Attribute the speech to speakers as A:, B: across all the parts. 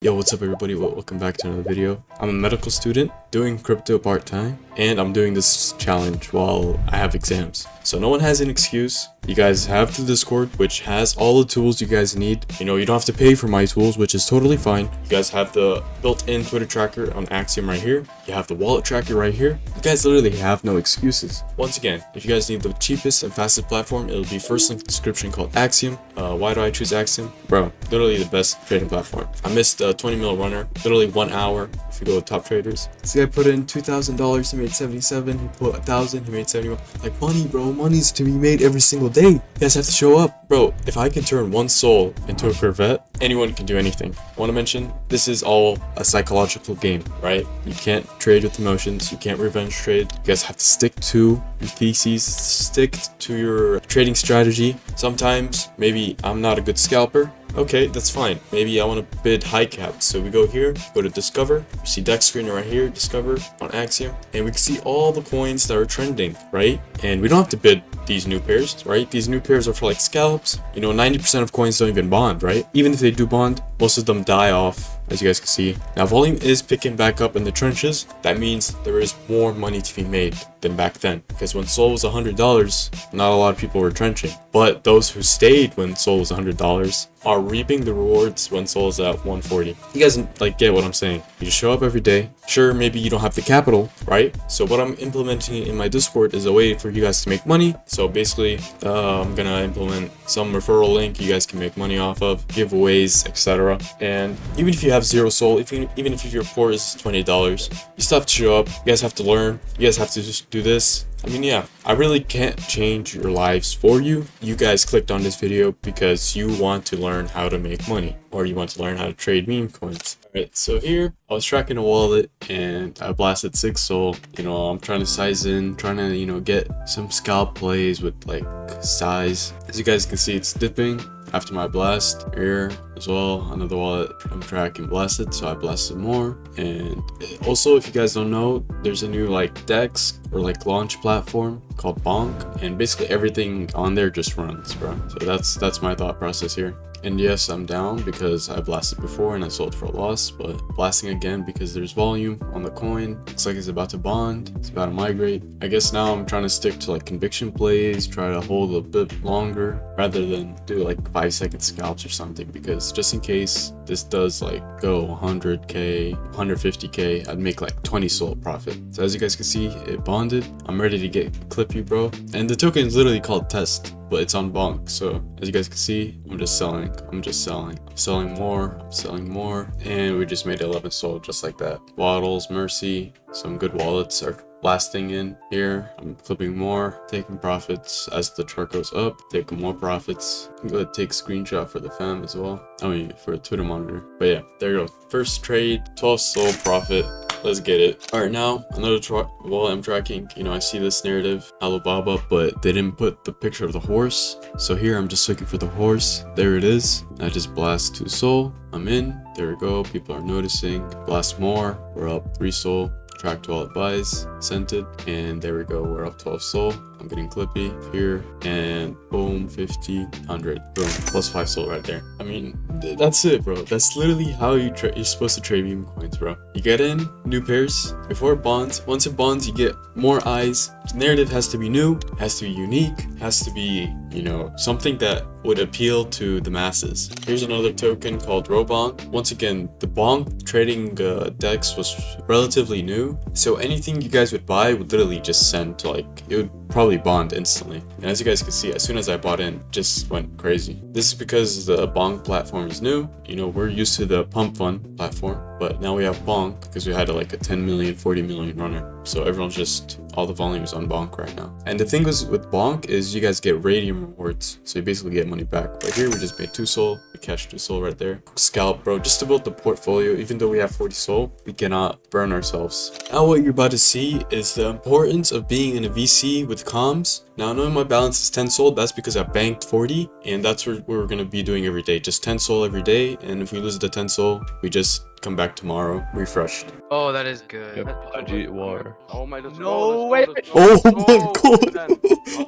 A: Yo, what's up everybody? Welcome back to another video. I'm a medical student doing crypto part-time, and I'm doing this challenge while I have exams. So no one has an excuse. You guys have the Discord, which has all the tools you guys need. You know, you don't have to pay for my tools, which is totally fine. You guys have the built-in Twitter tracker on AXIOM right here. You have the wallet tracker right here. You guys literally have no excuses. Once again, if you guys need the cheapest and fastest platform, it'll be first link in the description called AXIOM. Why do I choose AXIOM? Bro, literally the best trading platform. I missed a 20 mil runner, literally 1 hour if you go with top traders. This guy put in $2,000, he made 77, he put 1,000, he made 71. Like money, bro, money's to be made every single day. You guys have to show up. Bro, if I can turn one soul into a Corvette, anyone can do anything. Want to mention, this is all a psychological game, right? You can't trade with emotions, you can't revenge trade. You guys have to stick to your theses, stick to your trading strategy. Sometimes, maybe I'm not a good scalper. Okay, that's fine. Maybe I want to bid high caps. So we go here, go to discover. You see deck screener right here, discover on AXIOM. And we can see all the coins that are trending, right? And we don't have to bid these new pairs, right? These new pairs are for like scalps. You know, 90% of coins don't even bond, right? Even if they do bond, most of them die off, as you guys can see. Now volume is picking back up in the trenches. That means there is more money to be made than back then. Because when Sol was $100, not a lot of people were trenching. But those who stayed when Sol was $100 are reaping the rewards when Sol is at 140. You guys like get what I'm saying. You just show up every day. Sure, maybe you don't have the capital, right? So what I'm implementing in my Discord is a way for you guys to make money. So basically, I'm gonna implement some referral link you guys can make money off of, giveaways, etc. And even if you have zero Sol, even if your port is $20, you still have to show up. You guys have to learn. You guys have to just do this. I mean, yeah, I really can't change your lives for you. You guys clicked on this video because you want to learn how to make money, or you want to learn how to trade meme coins. Alright, so here I was tracking a wallet and I blasted 6 Sol. You know, I'm trying to size in, trying to, you know, get some scalp plays with like size. As you guys can see, it's dipping after my blast. Here as well, another wallet I'm tracking blasted, so I blasted more. And also, if you guys don't know, there's a new like DEX or like launch platform called Bonk, and basically everything on there just runs, bro. So that's my thought process here. And yes, I'm down because I blasted before and I sold for a loss, but blasting again because there's volume on the coin. Looks like it's about to bond, it's about to migrate. I guess now I'm trying to stick to like conviction plays, try to hold a bit longer rather than do like 5-second scalps or something, because just in case this does like go 100k, 150k, I'd make like 20 Sol profit. So as you guys can see, it bonded. I'm ready to get clippy, bro. And the token is literally called test, but it's on Bonk. So as you guys can see, I'm just selling more, and we just made 11 Sol just like that. Waddles, Mercy, some good wallets are blasting in here. I'm clipping more, taking profits as the chart goes up, taking more profits. I'm gonna take a screenshot for the fam as well, I mean for a Twitter monitor. But yeah, there you go, first trade, 12 Sol profit. Let's get it. All right, now another wallet I'm tracking. You know, I see this narrative Alibaba, but they didn't put the picture of the horse. So here I'm just looking for the horse. There it is. I just blast 2 Sol. I'm in. There we go. People are noticing. Blast more. We're up 3 Sol. Tracked wallet buys, sent it, and there we go, we're up 12 Sol. I'm getting clippy here, and boom, 50, 100, boom, plus 5 Sol right there. I mean, that's it, bro. That's literally how you're supposed to trade meme coins, bro. You get in new pairs before it bonds. Once it bonds, you get more eyes. The narrative has to be new, has to be unique, has to be, you know, something that would appeal to the masses. Here's another token called Robonk. Once again, the bonk trading DEX was relatively new, so anything you guys would buy would literally just send to like, it would probably bond instantly. And as you guys can see, as soon as I bought in, just went crazy. This is because the bonk platform is new. You know, we're used to the pump fund platform, but now we have bonk because we had like a 10 million, 40 million runner. So everyone's just, all the volume is on bonk right now. And the thing is with bonk is you guys get radium rewards, so you basically get money back. But here we just made 2 Sol, we cashed 2 Sol right there. Scalp, bro, just to build the portfolio. Even though we have 40 Sol, we cannot burn ourselves. Now what you're about to see is the importance of being in a VC with comms. Now knowing my balance is 10 Sol, that's because I banked 40, and that's what we're gonna be doing every day, just 10 Sol every day. And if we lose the 10 Sol, we just come back tomorrow, refreshed.
B: Oh, that is good.
C: Yep, GG war.
D: Oh my, let's
E: No
D: go,
E: way.
D: let's go,
A: Oh
D: let's
A: my
D: go.
A: god!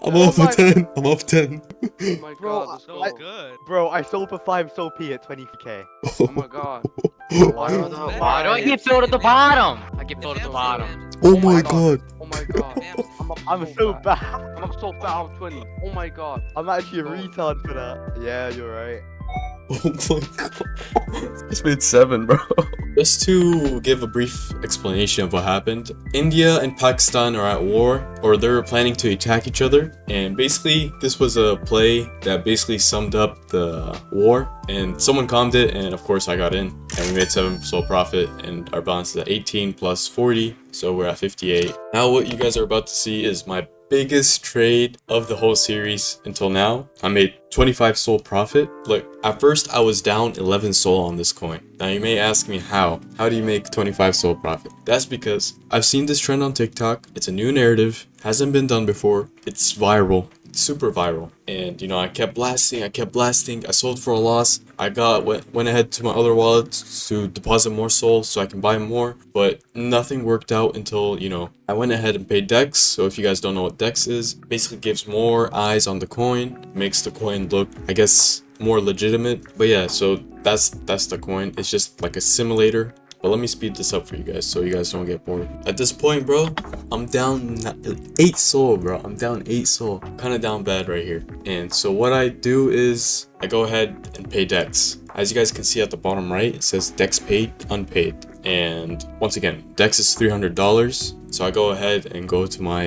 A: I'm
E: Oh
A: up for
E: my-
A: 10. I'm up 10.
D: Oh my
E: Bro,
D: god, let's go.
E: I-
F: Good.
E: Bro, I sold for 5 SOL P at 20k.
D: Oh my god.
B: Why do I get filled at the bottom? I get filled at the bottom.
A: Oh my god.
D: Oh my god.
E: I'm so bad.
D: I'm up so fat, I'm 20. Oh my god.
E: I'm actually a retard for that. Yeah, you're right.
A: Oh my god. Just made 7, bro. Just to give a brief explanation of what happened. India and Pakistan are at war, or they're planning to attack each other. And basically, this was a play that basically summed up the war. And someone calmed it, and of course I got in. And we made 7 sole profit, and our balance is at 18 plus 40. So we're at 58. Now what you guys are about to see is my biggest trade of the whole series until now. I made 25 SOL profit. Look, at first I was down 11 SOL on this coin. Now you may ask me how do you make 25 SOL profit? That's because I've seen this trend on TikTok. It's a new narrative, hasn't been done before. It's viral. Super viral, and you know, I kept blasting. I sold for a loss. I went ahead to my other wallet to deposit more SOL so I can buy more, but nothing worked out until, you know, I went ahead and paid DEX. So if you guys don't know what DEX is, basically gives more eyes on the coin, makes the coin look, I guess, more legitimate. But yeah, so that's the coin. It's just like a simulator. But let me speed this up for you guys so you guys don't get bored. At this point, bro, I'm down 8 SOL, bro. I'm down 8 SOL. Kind of down bad right here. And so what I do is I go ahead and pay DEX. As you guys can see at the bottom right, it says DEX paid, unpaid. And once again, DEX is $300. So I go ahead and go to my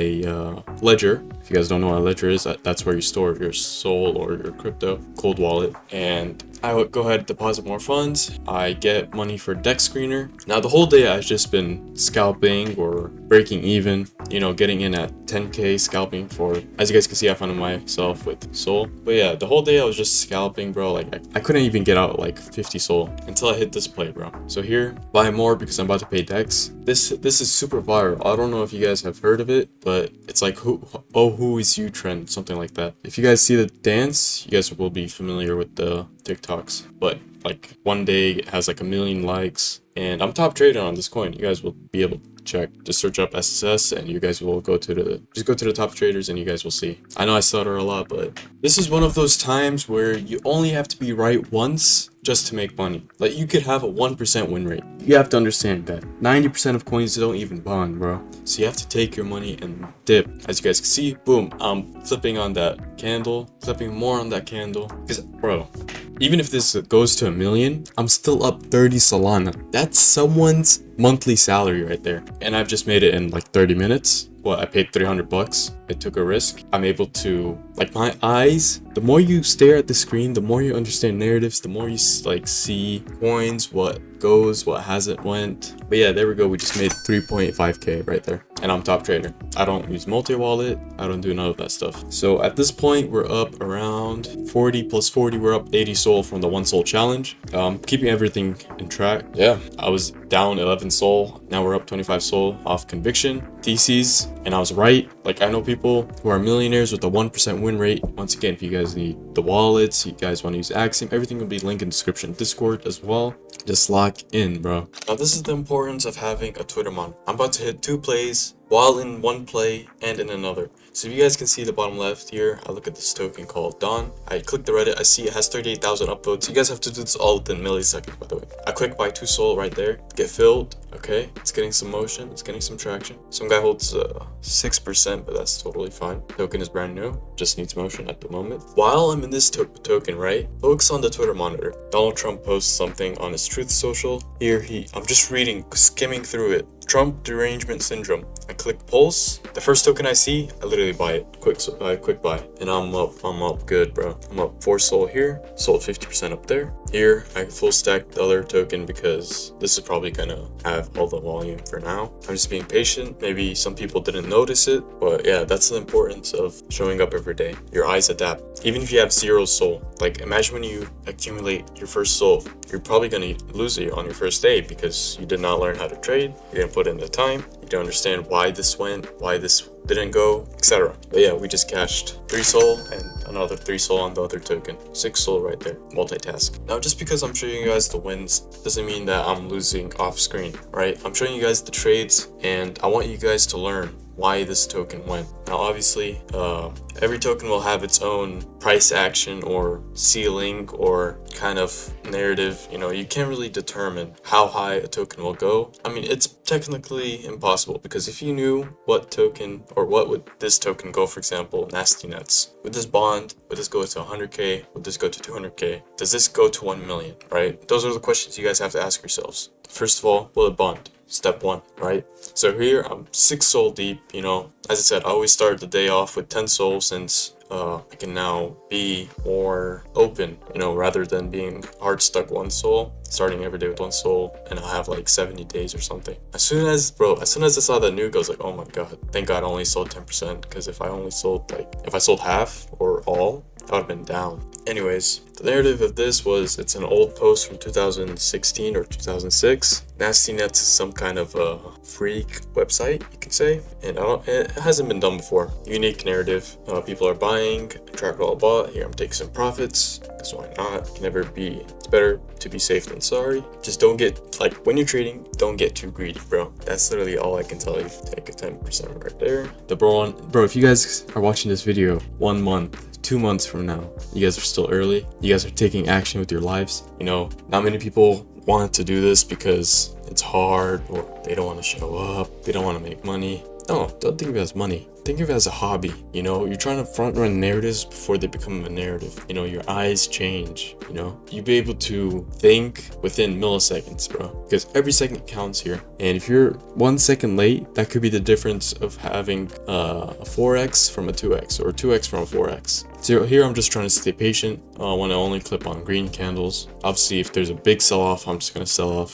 A: ledger. If you guys don't know what a ledger is, that's where you store your SOL or your crypto, cold wallet. And I would go ahead and deposit more funds. I get money for DEX screener. Now the whole day I've just been scalping or breaking even, you know, getting in at 10k scalping for, as you guys can see, I found myself with SOL. But yeah, the whole day I was just scalping, bro. Like I couldn't even get out like 50 SOL until I hit this play, bro. So here, buy more because I'm about to pay DEX. This is super viral. I don't know if you guys have heard of it, but it's like who is you trend, something like that. If you guys see the dance, you guys will be familiar with the TikToks. But like one day it has like 1 million likes, and I'm top trader on this coin. You guys will be able to check. Just search up SSS and you guys will go to the top traders and you guys will see. I know I stutter a lot, but this is one of those times where you only have to be right once just to make money. Like you could have a 1% win rate. You have to understand that 90% of coins don't even bond, bro. So you have to take your money and dip. As you guys can see, boom, I'm flipping on that candle, flipping more on that candle. Because, bro, even if this goes to 1 million, I'm still up 30 Solana. That's someone's monthly salary right there. And I've just made it in like 30 minutes. Well, I paid 300 bucks. I took a risk. I'm able to, like, my eyes, the more you stare at the screen, the more you understand narratives, the more you like see coins, what goes, what hasn't went. But yeah, there we go. We just made 3.5k right there. And I'm top trader. I don't use multi-wallet. I don't do none of that stuff. So at this point, we're up around 40 plus 40. We're up 80 SOL from the 1 SOL challenge. Keeping everything in track. Yeah, I was down 11 SOL. Now we're up 25 SOL off conviction, theses, and I was right. Like, I know people who are millionaires with a 1% win rate. Once again, if you guys need the wallets, you guys want to use AXIOM, everything will be linked in the description. Discord as well. Just lock in, bro. Now, this is the importance of having a Twitter monitor. I'm about to hit 2 plays while in one play and in another. So if you guys can see the bottom left here, I look at this token called Dawn. I click the Reddit, I see it has 38,000 upvotes. You guys have to do this all within milliseconds, by the way. I click buy 2 SOL right there, get filled. Okay, it's getting some motion, it's getting some traction. Some guy holds 6%, but that's totally fine. Token is brand new, just needs motion at the moment. While I'm in this token, right, focus on the Twitter monitor. Donald Trump posts something on his Truth Social. Here I'm just reading, skimming through it. Trump derangement syndrome. I click pulse. The first token I see, I literally buy it. Quick buy. And I'm up good, bro. I'm up 4 SOL here. Sold 50% up there. Here, I full stack the other token because this is probably gonna have all the volume for now. I'm just being patient. Maybe some people didn't notice it, but yeah, that's the importance of showing up every day. Your eyes adapt. Even if you have 0 SOL. Like, imagine when you accumulate your first SOL, you're probably gonna lose it on your first day because you did not learn how to trade. You didn't put in the time. You don't understand why this went, why this didn't go, etc. But yeah, we just cashed 3 Sol and another 3 Sol on the other token. 6 Sol right there, multitask. Now, just because I'm showing you guys the wins doesn't mean that I'm losing off screen, right? I'm showing you guys the trades, and I want you guys to learn why this token went. Now, obviously, every token will have its own price action or ceiling or kind of narrative. You know, you can't really determine how high a token will go. I mean, it's technically impossible, because if you knew what token or what would this token go, for example, Nasty Nuts, would this bond, would this go to 100k, would this go to 200k, does this go to 1 million, right? Those are the questions you guys have to ask yourselves. First of all, will it bond? Step 1, right? So here I'm 6 Sol deep. You know, as I said, I always start the day off with 10 Sol, since I can now be more open, you know, rather than being hard stuck 1 Sol, starting every day with 1 Sol, and I'll have like 70 days or something. As soon as I saw that nuke, I was like, oh my god, thank god I only sold 10%, because if I sold half or all, I would have been down. Anyways, the narrative of this was, it's an old post from 2016 or 2006. Nasty Nets is some kind of a freak website, you could say, and it hasn't been done before. Unique narrative. People are buying, track all bought. Here I'm taking some profits, because why not? It can never be. It's better to be safe than sorry. Just don't get, like, when you're trading, don't get too greedy, bro. That's literally all I can tell you. Take a 10% right there. The bro, if you guys are watching this video 1 month, 2 months from now, you guys are still early. You guys are taking action with your lives. You know, not many people want to do this because it's hard, or they don't want to show up, they don't want to make money. No, don't think of it as money. Think of it as a hobby. You know, you're trying to front run narratives before they become a narrative. You know, your eyes change. You know, you'll be able to think within milliseconds, bro, because every second counts here. And if you're 1 second late, that could be the difference of having a 4x from a 2x, or 2x from a 4x. So here I'm just trying to stay patient. I want to only clip on green candles. Obviously, if there's a big sell-off, I'm just going to sell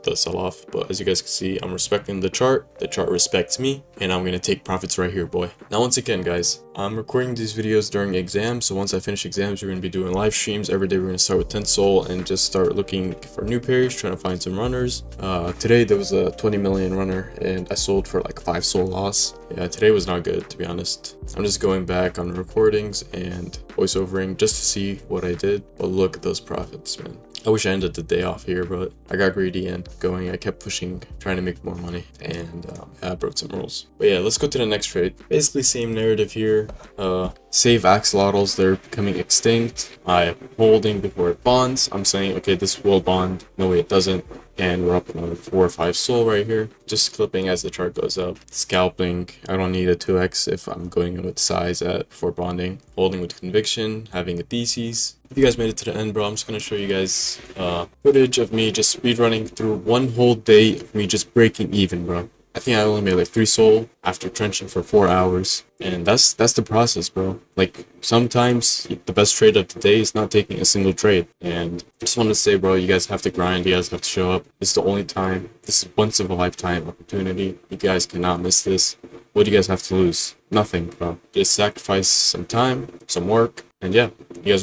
A: the sell-off. But as you guys can see, I'm respecting the chart. The chart respects me, and I'm going to take profits right here, boy. Now, once again, guys, I'm recording these videos during exams. So once I finish exams, we're going to be doing live streams every day. We're going to start with 10 Sol and just start looking for new pairs, trying to find some runners. Today, there was a 20 million runner, and I sold for like 5 Sol loss. Yeah, today was not good, to be honest. I'm just going back on recordings and voiceovering just to see what I did. But look at those profits, man. I wish I ended the day off here, but I got greedy and I kept pushing, trying to make more money, and I broke some rules. But yeah, let's go to the next trade. Basically, same narrative here. Save axolotls, they're becoming extinct. I'm holding before it bonds. I'm saying, okay, this will bond. No way, it doesn't. And we're up another 4 or 5 Sol right here. Just clipping as the chart goes up. Scalping. I don't need a 2x if I'm going in with size before bonding. Holding with conviction. Having a thesis. If you guys made it to the end, bro, I'm just going to show you guys footage of me just speedrunning through 1 whole day of me just breaking even, bro. I think I only made like 3 Sol after trenching for 4 hours. And that's the process, bro. Like, sometimes the best trade of the day is not taking a single trade. And I just want to say, bro, you guys have to grind. You guys have to show up. This is the only time. This is once in a lifetime opportunity. You guys cannot miss this. What do you guys have to lose? Nothing, bro. Just sacrifice some time, some work, and yeah, you guys